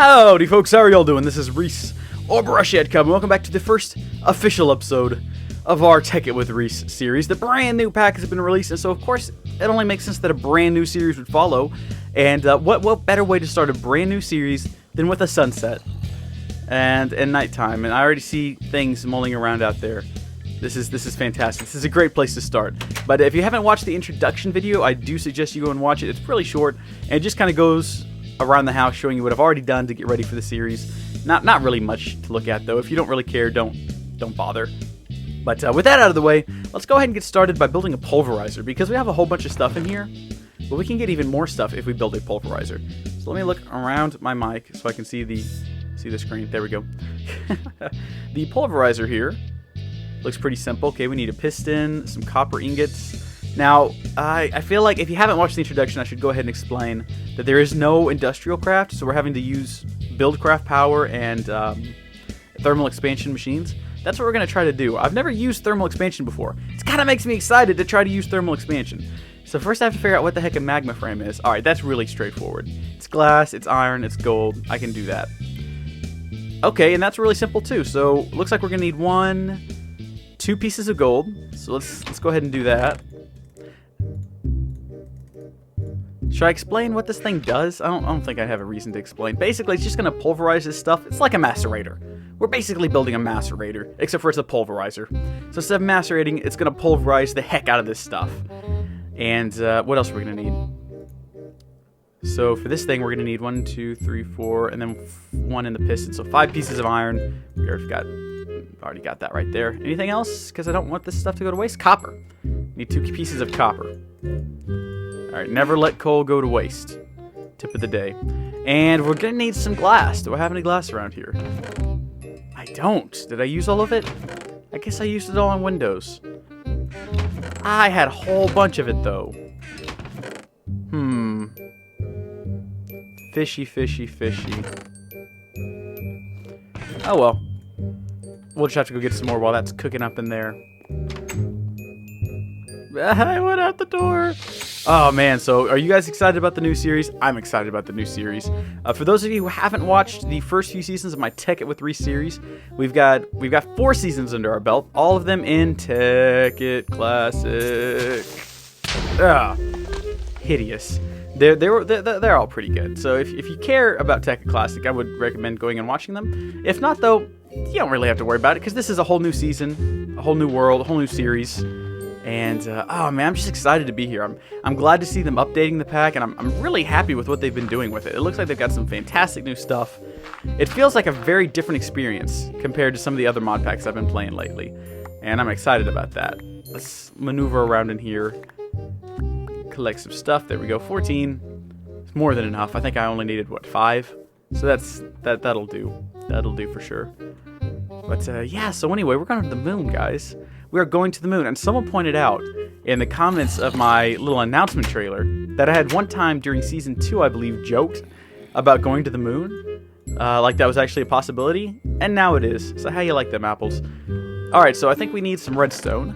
Howdy folks, how are y'all doing? This is Rees, or Brushhead Cub, and welcome back to the first official episode of our Tekkit with Rees series. The brand new pack has been released, and so of course, it only makes sense that a brand new series would follow. And what better way to start a brand new series than with a sunset and nighttime? And I already see things mulling around out there. This is fantastic. This is a great place to start. But if you haven't watched the introduction video, I do suggest you go and watch it. It's really short, and it just kind of goes around the house showing you what I've already done to get ready for the series. Not really much to look at though. If you don't really care, don't bother. But with that out of the way, let's go ahead and get started by building a pulverizer, because we have a whole bunch of stuff in here, but we can get even more stuff if we build a pulverizer. So let me look around my mic so I can see the screen. There we go. The pulverizer here looks pretty simple. Okay, we need a piston, some copper ingots. Now, I feel like if you haven't watched the introduction, I should go ahead and explain that there is no industrial craft, so we're having to use build craft power and thermal expansion machines. That's what we're going to try to do. I've never used thermal expansion before. It kind of makes me excited to try to use thermal expansion. So first I have to figure out what the heck a magma frame is. Alright, that's really straightforward. It's glass, it's iron, it's gold. I can do that. Okay, and that's really simple too. So looks like we're going to need 2 pieces of gold. So let's go ahead and do that. Should I explain what this thing does? I don't think I have a reason to explain. Basically, it's just going to pulverize this stuff. It's like a macerator. We're basically building a macerator, except for it's a pulverizer. So instead of macerating, it's going to pulverize the heck out of this stuff. And what else are we going to need? So for this thing, we're going to need 1, 2, 3, 4, and then 1 in the piston. So 5 pieces of iron. We already got that right there. Anything else? Because I don't want this stuff to go to waste. Copper. Need 2 pieces of copper. Alright, never let coal go to waste. Tip of the day. And we're going to need some glass. Do I have any glass around here? I don't. Did I use all of it? I guess I used it all on Windows. I had a whole bunch of it, though. Fishy, fishy, fishy. Oh, well. We'll just have to go get some more while that's cooking up in there. I went out the door. Oh man, so are you guys excited about the new series? I'm excited about the new series. For those of you who haven't watched the first few seasons of my Tekkit with Rees series, we've got 4 seasons under our belt, all of them in Tekkit Classic. Hideous. They're all pretty good. So if you care about Tekkit Classic, I would recommend going and watching them. If not though, you don't really have to worry about it, because this is a whole new season, a whole new world, a whole new series. And, oh man, I'm just excited to be here. I'm glad to see them updating the pack, and I'm really happy with what they've been doing with it. It looks like they've got some fantastic new stuff. It feels like a very different experience compared to some of the other mod packs I've been playing lately. And I'm excited about that. Let's maneuver around in here. Collect some stuff. There we go, 14. It's more than enough. I think I only needed, what, 5? So that'll do. That'll do for sure. But, yeah, so anyway, we're going to the moon, guys. We are going to the moon, and someone pointed out in the comments of my little announcement trailer that I had one time during Season 2, I believe, joked about going to the moon. Like that was actually a possibility, and now it is. So how you like them apples? Alright, so I think we need some redstone.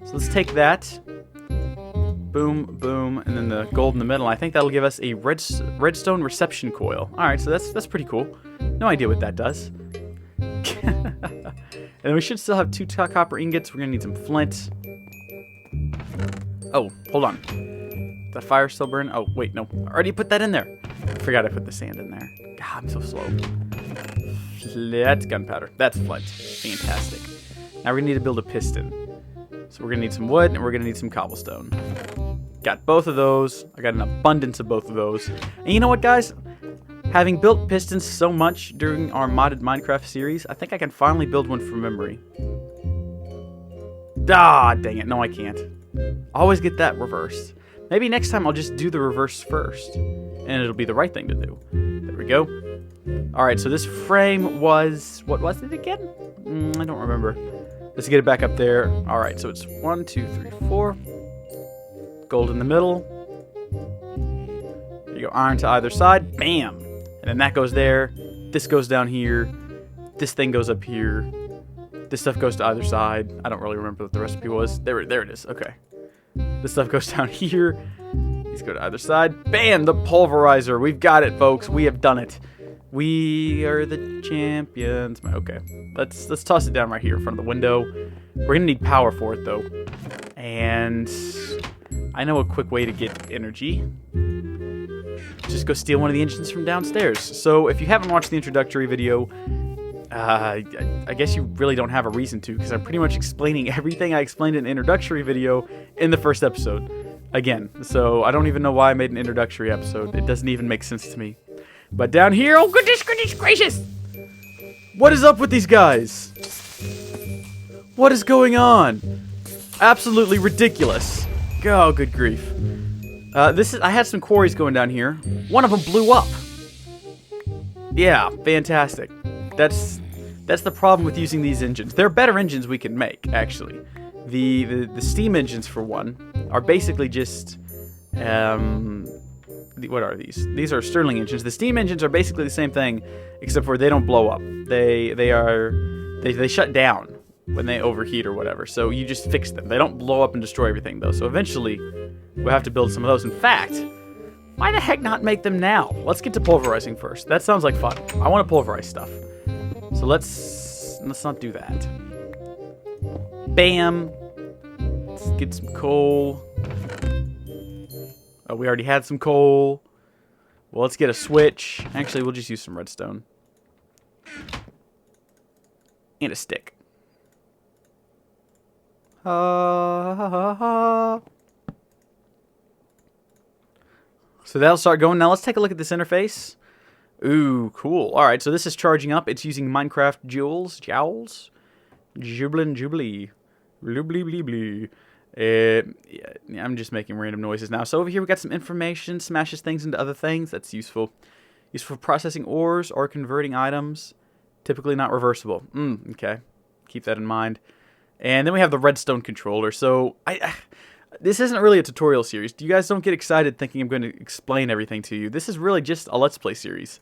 So let's take that. Boom, boom, and then the gold in the middle. I think that'll give us a redstone reception coil. Alright, so that's pretty cool. No idea what that does. And we should still have 2 copper ingots. We're going to need some flint. Oh, hold on. Is that fire still burning? Oh, wait, no. I already put that in there. I forgot I put the sand in there. God, I'm so slow. That's gunpowder. That's flint. Fantastic. Now we're going to need to build a piston. So we're going to need some wood, and we're going to need some cobblestone. Got both of those. I got an abundance of both of those. And you know what, guys? Having built pistons so much during our modded Minecraft series, I think I can finally build one from memory. Ah, dang it. No, I can't. I always get that reversed. Maybe next time I'll just do the reverse first, and it'll be the right thing to do. There we go. Alright, so this frame was... What was it again? I don't remember. Let's get it back up there. Alright, so it's 1, 2, 3, 4. Gold in the middle. There you go. Iron to either side. Bam! And then that goes there, this goes down here, this thing goes up here, this stuff goes to either side. I don't really remember what the recipe was. There it is, okay. This stuff goes down here, Let's go to either side. Bam! The pulverizer. We've got it, folks. We have done it. We are the champions. Okay, let's toss it down right here in front of the window. We're gonna need power for it though, and I know a quick way to get energy. Just go steal one of the engines from downstairs. So if you haven't watched the introductory video, I guess you really don't have a reason to, because I'm pretty much explaining everything I explained in the introductory video in the first episode again. So I don't even know why I made an introductory episode. It doesn't even make sense to me. But down here, oh goodness gracious! What is up with these guys? What is going on? Absolutely ridiculous. Oh, good grief. I had some quarries going down here. One of them blew up. Yeah, fantastic. That's the problem with using these engines. There are better engines we can make, actually. The steam engines, for one, are basically just what are these? These are Stirling engines. The steam engines are basically the same thing, except for they don't blow up. They shut down when they overheat or whatever. So you just fix them. They don't blow up and destroy everything though. So eventually we'll have to build some of those. In fact, why the heck not make them now? Let's get to pulverizing first. That sounds like fun. I want to pulverize stuff. So let's not do that. Bam. Let's get some coal. Oh, we already had some coal. Well, let's get a switch. Actually, we'll just use some redstone. And a stick. So that'll start going. Now let's take a look at this interface. Ooh, cool. Alright, so this is charging up. It's using Minecraft Jowls. Jublin Jubilee. Blee. Yeah, I'm just making random noises now. So over here we got some information. Smashes things into other things. That's useful. Useful for processing ores or converting items. Typically not reversible. Okay. Keep that in mind. And then we have the redstone controller. So this isn't really a tutorial series. You guys don't get excited thinking I'm going to explain everything to you. This is really just a Let's Play series.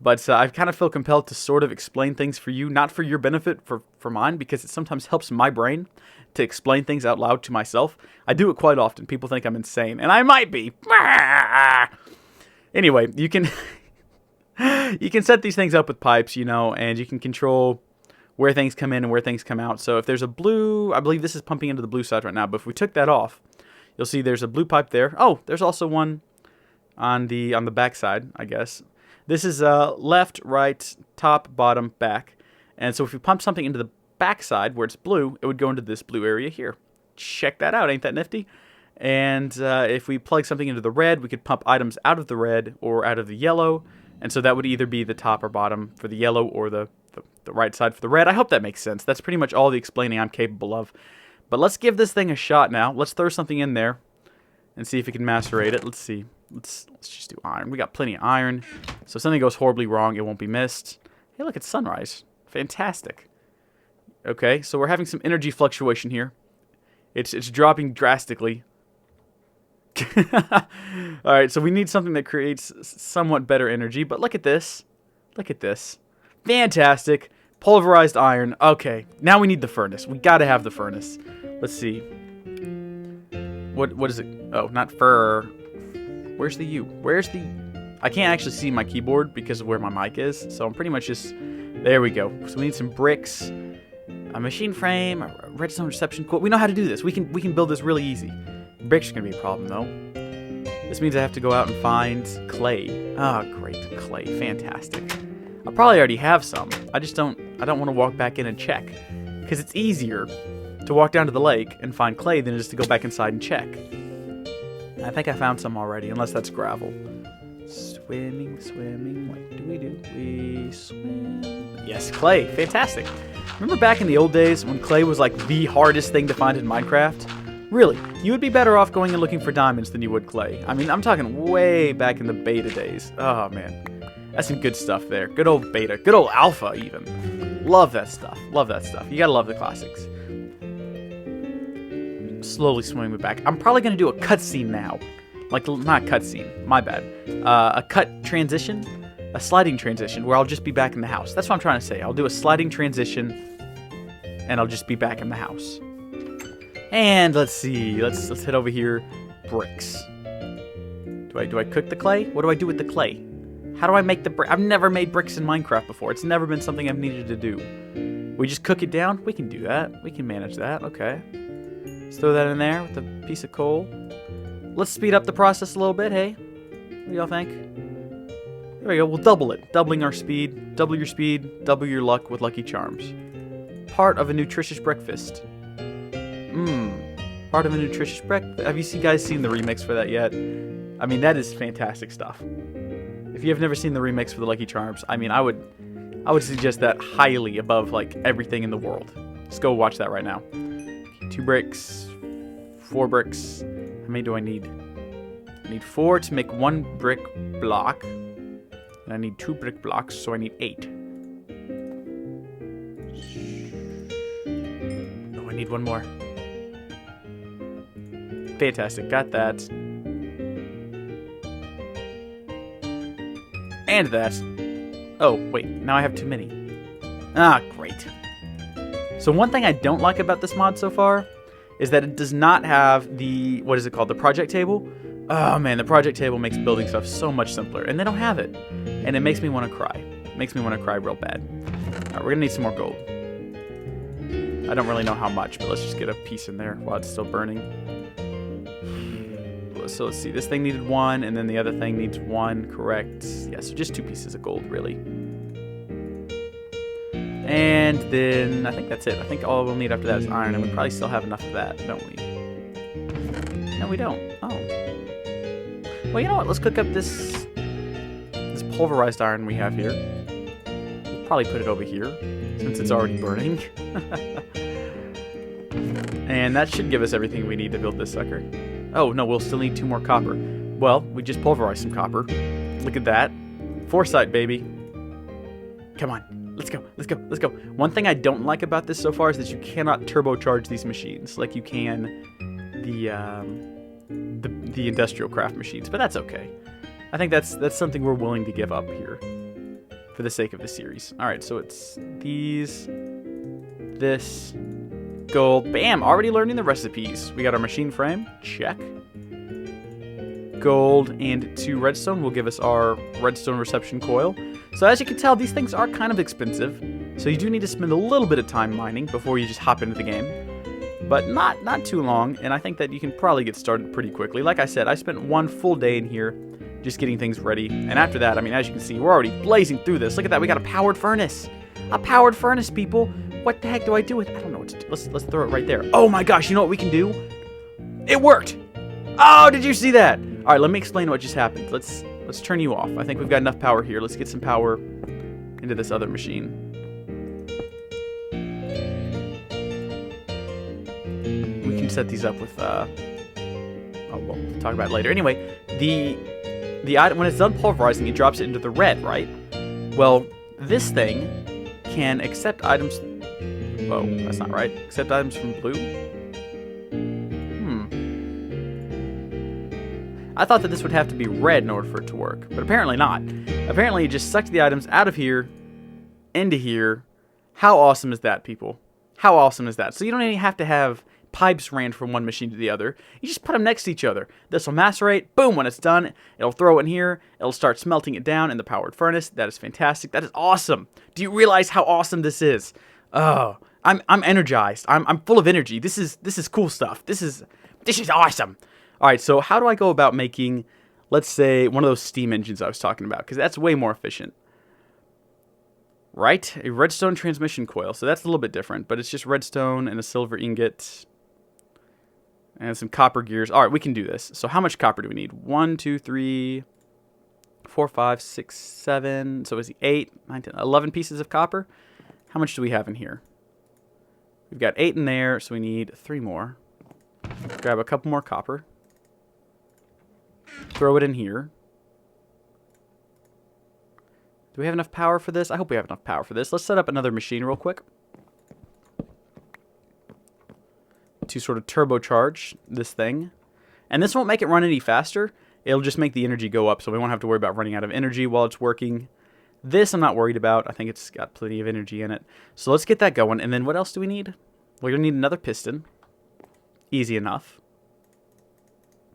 But I kind of feel compelled to sort of explain things for you. Not for your benefit, for mine. Because it sometimes helps my brain to explain things out loud to myself. I do it quite often. People think I'm insane. And I might be. Anyway, you can you can set these things up with pipes, you know, and you can control where things come in and where things come out. So if there's a blue, I believe this is pumping into the blue side right now, but if we took that off, you'll see there's a blue pipe there. Oh, there's also one on the back side, I guess. This is left, right, top, bottom, back. And so if we pump something into the back side where it's blue, it would go into this blue area here. Check that out, ain't that nifty? And if we plug something into the red, we could pump items out of the red or out of the yellow. And so that would either be the top or bottom for the yellow or the right side for the red. I hope that makes sense. That's pretty much all the explaining I'm capable of. But let's give this thing a shot now. Let's throw something in there and see if we can macerate it. Let's see. Let's just do iron. We got plenty of iron. So if something goes horribly wrong, it won't be missed. Hey, look, it's sunrise. Fantastic. Okay, so we're having some energy fluctuation here. It's dropping drastically. Alright, so we need something that creates somewhat better energy. But look at this. Look at this. Fantastic. Pulverized iron. Okay, now we need the furnace. We gotta have the furnace. Let's see. What is it? Oh, not fur. Where's the U? Where's the... I can't actually see my keyboard because of where my mic is. So I'm pretty much just... There we go. So we need some bricks. A machine frame. A redstone reception core. We know how to do this. We can build this really easy. Bricks are going to be a problem, though. This means I have to go out and find clay. Ah, great. Clay. Fantastic. I probably already have some. I don't want to walk back in and check. Because it's easier to walk down to the lake and find clay than it is to go back inside and check. I think I found some already, unless that's gravel. Swimming. What do? We swim. Yes, clay. Fantastic. Remember back in the old days when clay was like the hardest thing to find in Minecraft? Really, you would be better off going and looking for diamonds than you would clay. I mean, I'm talking way back in the beta days. Oh, man. That's some good stuff there. Good old beta. Good old alpha, even. Love that stuff. Love that stuff. You gotta love the classics. Slowly swimming back. I'm probably gonna do a cutscene now. Like, not cutscene. My bad. A cut transition. A sliding transition where I'll just be back in the house. That's what I'm trying to say. I'll do a sliding transition and I'll just be back in the house. And let's see. Let's head over here. Bricks. Do I cook the clay? What do I do with the clay? How do I make the brick? I've never made bricks in Minecraft before. It's never been something I've needed to do. We just cook it down? We can do that. We can manage that. Okay. Let's throw that in there with a piece of coal. Let's speed up the process a little bit, hey? What do y'all think? There we go. We'll double it. Doubling our speed. Double your speed. Double your luck with Lucky Charms. Part of a nutritious breakfast. Part of a nutritious breakfast. Have you guys seen the remix for that yet? I mean, that is fantastic stuff. If you have never seen the remix for the Lucky Charms, I mean, I would suggest that highly above, like, everything in the world. Just go watch that right now. 2 bricks. 4 bricks. How many do I need? I need 4 to make 1 brick block. And I need 2 brick blocks, so I need 8. Oh, I need 1 more. Fantastic, got that. And that. Oh, wait, now I have too many. Ah, great. So one thing I don't like about this mod so far is that it does not have the, what is it called, the project table? Oh man, the project table makes building stuff so much simpler, and they don't have it. And it makes me want to cry. It makes me want to cry real bad. Alright, we're gonna need some more gold. I don't really know how much, but let's just get a piece in there while it's still burning. So let's see, this thing needed 1, and then the other thing needs 1, correct? Yeah, so just 2 pieces of gold, really. And then, I think that's it. I think all we'll need after that is iron, and we probably still have enough of that, don't we? No, we don't. Oh. Well, you know what? Let's cook up this pulverized iron we have here. We'll probably put it over here, since it's already burning. And that should give us everything we need to build this sucker. Oh, no, we'll still need 2 more copper. Well, we just pulverized some copper. Look at that. Foresight, baby. Come on. Let's go. Let's go. Let's go. One thing I don't like about this so far is that you cannot turbocharge these machines like you can the industrial craft machines, but that's okay. I think that's something we're willing to give up here for the sake of the series. All right, so it's these, this, gold. Bam! Already learning the recipes. We got our machine frame. Check. Gold and 2 redstone will give us our redstone reception coil. So as you can tell, these things are kind of expensive. So you do need to spend a little bit of time mining before you just hop into the game. But not too long, and I think that you can probably get started pretty quickly. Like I said, I spent 1 full day in here just getting things ready. And after that, I mean, as you can see, we're already blazing through this. Look at that. We got a powered furnace. A powered furnace, people. What the heck do I do with it? I don't know what to do. Let's throw it right there. Oh my gosh, you know what we can do? It worked! Oh, did you see that? Alright, let me explain what just happened. Let's turn you off. I think we've got enough power here. Let's get some power into this other machine. We can set these up with oh, well, we'll talk about it later. Anyway, the item, when it's done pulverizing, it drops it into the red, right? Well, this thing can accept items. Whoa, that's not right. Accept items from blue? I thought that this would have to be red in order for it to work, but apparently not. Apparently it just sucks the items out of here, into here. How awesome is that, people? How awesome is that? So you don't even have to have pipes ran from one machine to the other. You just put them next to each other. This will macerate. Boom, when it's done, it'll throw it in here. It'll start smelting it down in the powered furnace. That is fantastic. That is awesome. Do you realize how awesome this is? Oh, I'm energized. I'm full of energy. This is cool stuff. This is awesome. All right, so how do I go about making, let's say, one of those steam engines I was talking about? Because that's way more efficient. Right? A redstone transmission coil. So that's a little bit different, but it's just redstone and a silver ingot and some copper gears. All right, we can do this. So how much copper do we need? 1, 2, 3, 4, 5, 6, 7. So is it 8, 9, 10, 11 pieces of copper? How much do we have in here? We've got 8 in there, so we need 3 more. Grab a couple more copper. Throw it in here. Do we have enough power for this? I hope we have enough power for this. Let's set up another machine real quick to sort of turbocharge this thing. And this won't make it run any faster. It'll just make the energy go up, so we won't have to worry about running out of energy while it's working. This I'm not worried about. I think it's got plenty of energy in it. So let's get that going. And then what else do we need? We're going to need another piston. Easy enough.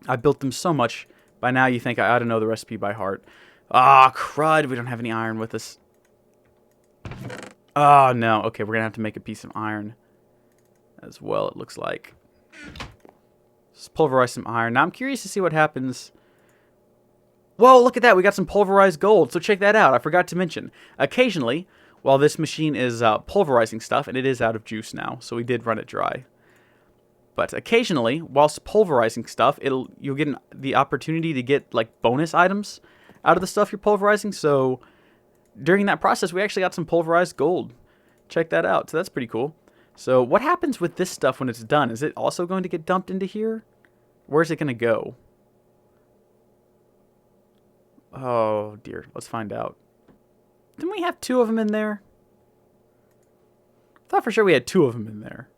I built them so much By now you think I ought to know the recipe by heart. Ah, crud. We don't have any iron with us. Oh, no. Okay, we're going to have to make a piece of iron as well, it looks like. Let's pulverize some iron. Now, I'm curious to see what happens. Whoa, look at that. We got some pulverized gold. So check that out. I forgot to mention. Occasionally, while this machine is pulverizing stuff, and it is out of juice now, so we did run it dry. But occasionally, whilst pulverizing stuff, you'll get the opportunity to get like bonus items out of the stuff you're pulverizing. So during that process, we actually got some pulverized gold. Check that out. So that's pretty cool. So what happens with this stuff when it's done? Is it also going to get dumped into here? Where's it going to go? Oh, dear. Let's find out. Didn't we have 2 of them in there? I thought for sure we had 2 of them in there.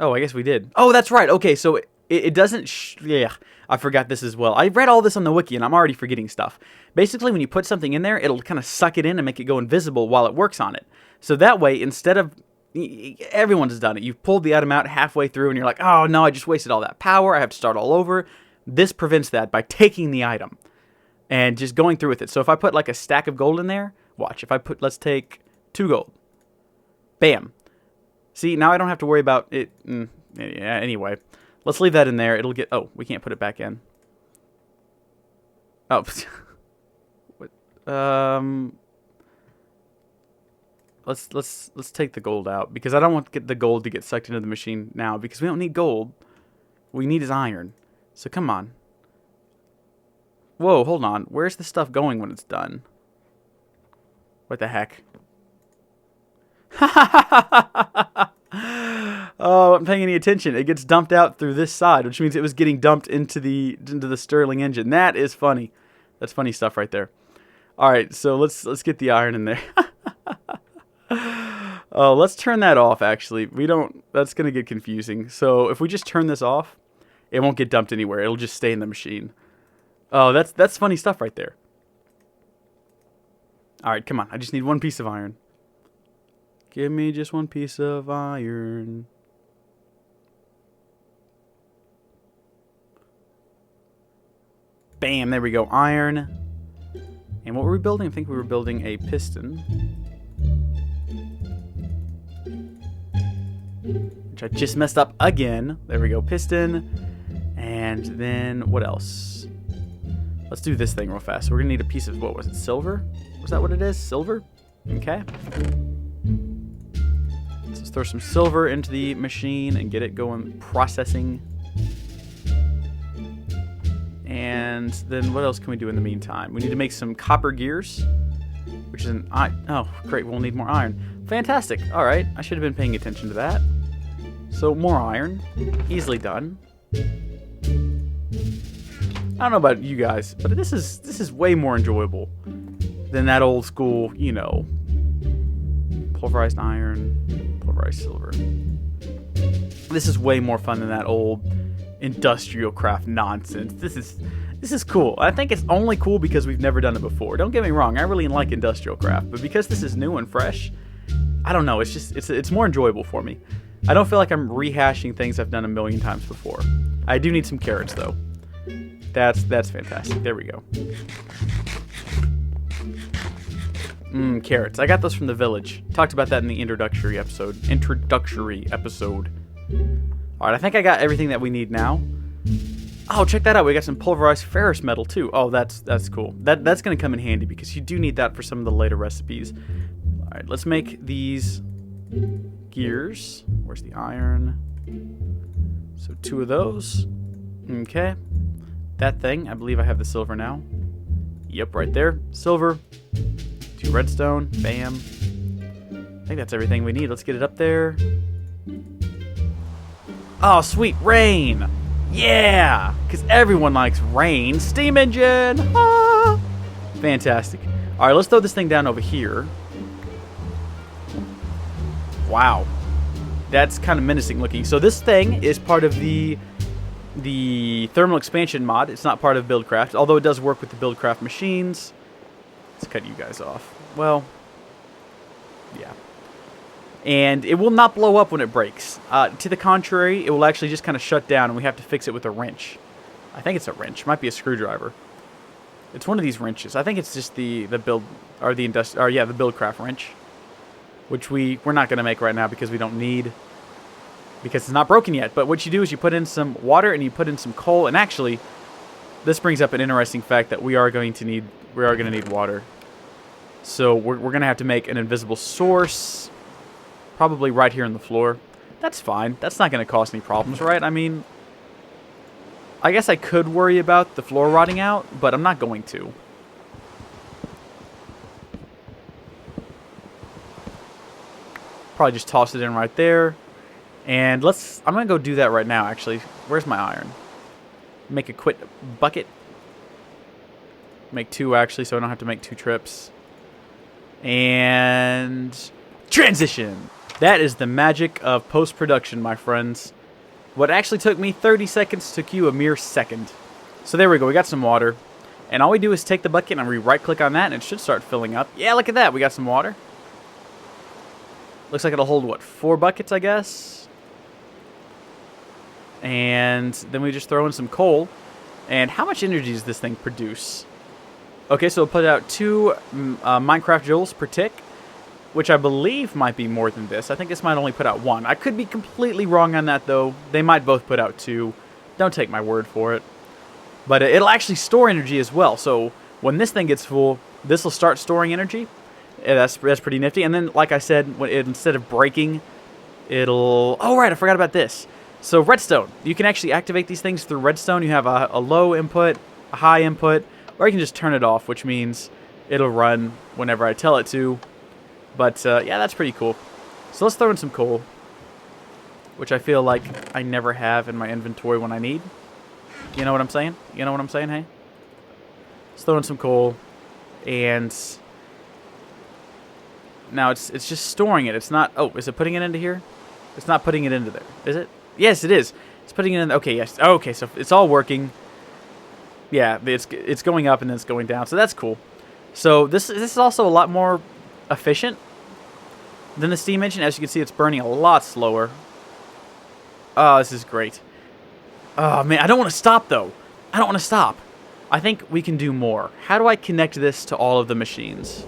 Oh, I guess we did. Oh, that's right. Okay, so it doesn't... yeah, I forgot this as well. I read all this on the wiki, and I'm already forgetting stuff. Basically, when you put something in there, it'll kind of suck it in and make it go invisible while it works on it. So that way, instead of... everyone's done it. You've pulled the item out halfway through, and you're like, oh, no, I just wasted all that power. I have to start all over. This prevents that by taking the item and just going through with it. So if I put like a stack of gold in there, watch. If I put... let's take 2 gold. Bam. See, now I don't have to worry about it. Yeah, anyway, let's leave that in there. It'll get... oh, we can't put it back in. Oh. What? Let's take the gold out because I don't want the gold to get sucked into the machine now because we don't need gold. What we need is iron. So come on. Whoa, hold on. Where's the stuff going when it's done? What the heck? Oh, I'm paying any attention. It gets dumped out through this side, which means it was getting dumped into the Stirling engine. That is funny. That's funny stuff right there. All right, so let's get the iron in there. Oh, let's turn that off. Actually, we don't. That's gonna get confusing. So if we just turn this off, it won't get dumped anywhere. It'll just stay in the machine. Oh, that's funny stuff right there. All right, come on. I just need 1 piece of iron. Give me just 1 piece of iron. Bam, there we go. Iron. And what were we building? I think we were building a piston. Which I just messed up again. There we go. Piston. And then what else? Let's do this thing real fast. So we're going to need a piece of, what was it, silver? Was that what it is? Silver? Okay. Let's throw some silver into the machine and get it going, processing. And then what else can we do in the meantime? We need to make some copper gears, which is an iron. Oh, great. We'll need more iron. Fantastic. All right. I should have been paying attention to that. So more iron. Easily done. I don't know about you guys, but this is way more enjoyable than that old school, you know, pulverized iron, pulverized silver. This is way more fun than that old industrial craft nonsense. This is cool. I think it's only cool because we've never done it before. Don't get me wrong, I really like industrial craft, but because this is new and fresh, I don't know, it's more enjoyable for me. I don't feel like I'm rehashing things I've done a million times before. I do need some carrots though. That's fantastic. There we go. Carrots. I got those from the village. Talked about that in the introductory episode. Alright, I think I got everything that we need now. Oh, check that out. We got some pulverized ferrous metal too. Oh, that's cool. That's going to come in handy because you do need that for some of the later recipes. Alright, let's make these gears. Where's the iron? So 2 of those. Okay. That thing, I believe I have the silver now. Yep, right there. Silver. 2 redstone. Bam. I think that's everything we need. Let's get it up there. Oh, sweet. Rain. Yeah. Because everyone likes rain. Steam engine. Ah. Fantastic. All right, let's throw this thing down over here. Wow. That's kind of menacing looking. So this thing is part of the thermal expansion mod. It's not part of Buildcraft, although it does work with the Buildcraft machines. Let's cut you guys off. Well, yeah. And it will not blow up when it breaks. To the contrary, it will actually just kind of shut down, and we have to fix it with a wrench. I think it's a wrench. Might be a screwdriver. It's one of these wrenches. I think it's just the build or the the Buildcraft wrench, which we're not going to make right now because we don't need, because it's not broken yet. But what you do is you put in some water and you put in some coal, and actually this brings up an interesting fact that we are going to need water. So we're going to have to make an invisible source, probably right here on the floor. That's fine. That's not going to cause any problems, right? I mean, I guess I could worry about the floor rotting out, but I'm not going to. Probably just toss it in right there. And I'm going to go do that right now, actually. Where's my iron? Make a quick bucket. Make 2, actually, so I don't have to make 2 trips. And transition. That is the magic of post-production, my friends. What actually took me 30 seconds took you a mere second. So there we go. We got some water. And all we do is take the bucket and we right-click on that, and it should start filling up. Yeah, look at that. We got some water. Looks like it'll hold, what, 4 buckets, I guess? And then we just throw in some coal. And how much energy does this thing produce? Okay, so it'll put out 2 Minecraft joules per tick, which I believe might be more than this. I think this might only put out 1. I could be completely wrong on that, though. They might both put out 2. Don't take my word for it. But it'll actually store energy as well. So when this thing gets full, this will start storing energy. That's pretty nifty. And then, like I said, instead of breaking, it'll... Oh, right, I forgot about this. So redstone. You can actually activate these things through redstone. You have a low input, a high input, or you can just turn it off, which means it'll run whenever I tell it to. But, yeah, that's pretty cool. So let's throw in some coal, which I feel like I never have in my inventory when I need. You know what I'm saying? You know what I'm saying, hey? Let's throw in some coal, and now it's just storing it. It's not... Oh, is it putting it into here? It's not putting it into there, is it? Yes, it is. It's putting it in... Okay, yes. Okay, so it's all working. Yeah, it's going up and then it's going down, so that's cool. So this is also a lot more efficient than the steam engine. As you can see, it's burning a lot slower. Oh, this is great. Oh, man, I don't want to stop, though. I don't want to stop. I think we can do more. How do I connect this to all of the machines?